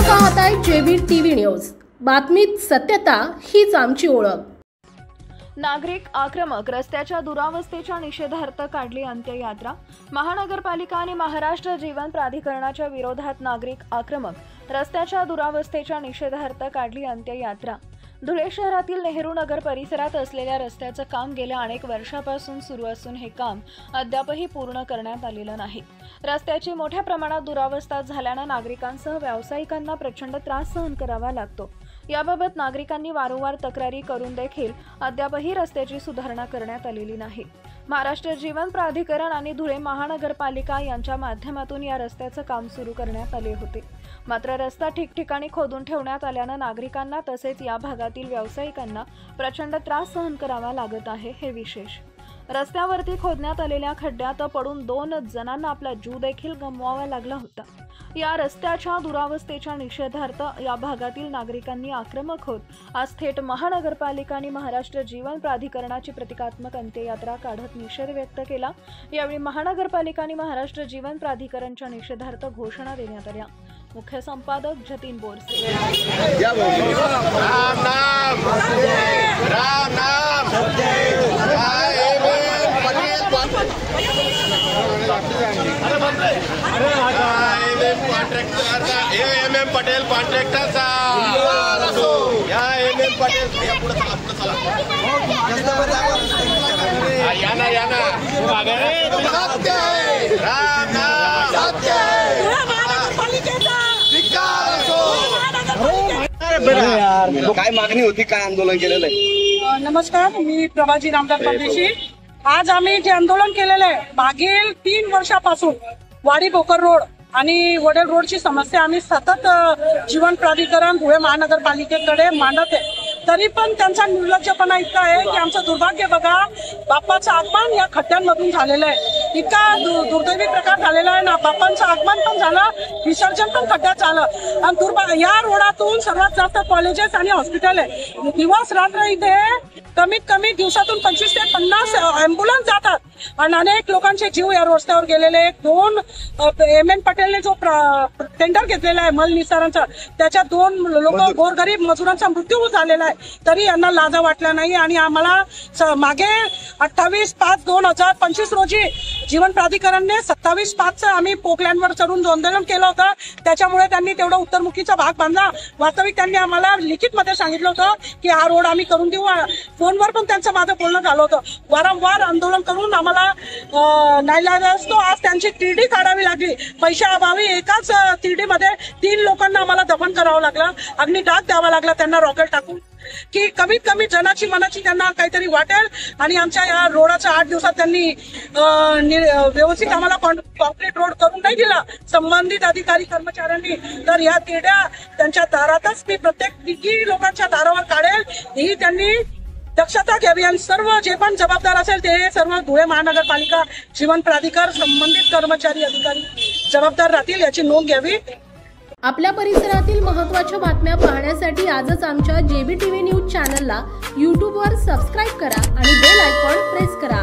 पाहताय JB TV news. बातमीत सत्यता हीच आमची ओळख। नागरिक आक्रमक रस्त्याच्या दुरावस्थेच्या निषेधार्थ काढली अंत्ययात्रा। महानगरपालिका आणि महाराष्ट्र जीवन प्राधिकरणाच्या विरोधात नागरिक आक्रमक रस्त्याच्या दुरावस्थेच्या निषेधार्थ काढली अंत्ययात्रा। धुळे शहरातील नेहरू नगर परिसरात असलेल्या रस्त्याचं काम गेल्या अनेक वर्षापासून सुरू असून हे काम अद्यापही पूर्ण करण्यात आलेलं नाही। रस्त्याची मोठ्या प्रमाणात दुरावस्था झाल्यानं नागरिकांसह व्यावसायिकांना प्रचंड त्रास सहन करावा लागतो। याबाबत नागरिकांनी वारंवार तक्रारी करून देखील अद्यापही रस्त्याची सुधारणा करण्यात आलेली नाही। महाराष्ट्र जीवन प्राधिकरण आणि धुळे महानगरपालिका यांच्या माध्यमातून या रस्त्याचं काम सुरू करण्यात आले होते, मात्र रस्ता ठिकठिकाणी खोदून ठेवण्यात आल्यानं नागरिकांना तसेच या भागातील व्यावसायिकांना प्रचंड त्रास सहन करावा लागत आहे। हे विशेष, रस्त्यावरती खोदण्यात आलेल्या खड्ड्यात पडून 2 जणांना आपला जीव देखील गमवावा लागला होता। या रस्त्याच्या दुरावस्थेच्या निषेधार्थ या भागातील नागरिकांनी आक्रमक होत आज थेट महानगरपालिका आणि महाराष्ट्र जीवन प्राधिकरणाची प्रतिकात्मक अंत्ययात्रा काढत निषेध व्यक्त केला। यावेळी महानगरपालिका आणि महाराष्ट्र जीवन प्राधिकरणच्या निषेधार्थ घोषणा देण्यात आल्या। मुख्य संपादक जतीन बोरसे। पटेल कॉन्ट्रॅक्टर या MM पटेल काय मागणी होती, काय आंदोलन केलेलं आहे? नमस्कार, मी प्रभाजी रामदास परदेशी। आज आम्ही जे आंदोलन केलेलं आहे, मागील 3 वर्षापासून वाडी भोकर रोड आणि वडेल रोडची समस्या आम्ही सतत जीवन प्राधिकरण धुळे महानगरपालिकेकडे मांडत आहे, तरी पण त्यांचा निर्लज्जपणा इतका आहे की आमचं दुर्भाग्य बघा, बाप्पाचं आगमन या खड्ड्यांमधून झालेलं आहे। इतका दुर्दैवी प्रकार झालेला आहे ना, बाप्पांचं आगमन पण झालं, विसर्जन पण खड्ड्यात झालं। आणि या रोडातून सर्वात जास्त कॉलेजेस आणि हॉस्पिटल आहे। दिवस रात्र इथे कमीत कमी दिवसातून 25 ते 50 अँब्युलन्स जातात आणि अनेक लोकांचे जीव या रस्त्यावर गेलेले। 2 MM पटेलने जो टेंडर घेतलेला आहे मल निस्तारांचा, त्याच्यात 2 लोक गोरगरीब मजुरांचा मृत्यू झालेला आहे, तरी यांना लाजा वाटला नाही। आणि आम्हाला मागे 28/5/2025 रोजी जीवन प्राधिकरणने 27/5 आम्ही पोकलँडवर चढून आंदोलन केलं होतं, त्याच्यामुळे त्यांनी तेवढा उत्तरमुखीचा भाग बांधला। वास्तविक त्यांनी आम्हाला लिखित मध्ये सांगितलं होतं की हा रोड आम्ही करून देऊ। फोनवर पण त्यांचं माझं बोलणं झालं होतं। वारंवार आंदोलन करून आम्हाला नाईलाजास्तव आज त्यांची TD काढावी लागली। पैशाअभावी एकाच TD मध्ये 3 लोकांना आम्हाला दफन करावं लागलं, अग्निडाग द्यावा लागला त्यांना रॉकेट टाकून, की कमीत कमी जनाची मनाची त्यांना काहीतरी वाटेल। आणि आमच्या या रोडाचा 8 दिवसात त्यांनी व्यवस्थित आम्हाला कॉन्क्रीट रोड करून नाही दिला संबंधित अधिकारी कर्मचाऱ्यांनी। तर या तिड्या त्यांच्या दारातच मी प्रत्येक 3 लोकांच्या दारावर काढेल, ही त्यांनी दक्षता घ्यावी आणि सर्व जे पण जबाबदार असेल ते सर्व धुळे महानगरपालिका जीवन प्राधिकार संबंधित कर्मचारी अधिकारी जबाबदार राहतील याची नोंद घ्यावी। आपल्या परिसरातील महत्त्वाच्या बातम्या पाहण्यासाठी आजच आमच्या जेबी टीव्ही न्यूज चॅनलला YouTube वर सबस्क्राइब करा आणि बेल आयकॉन प्रेस करा।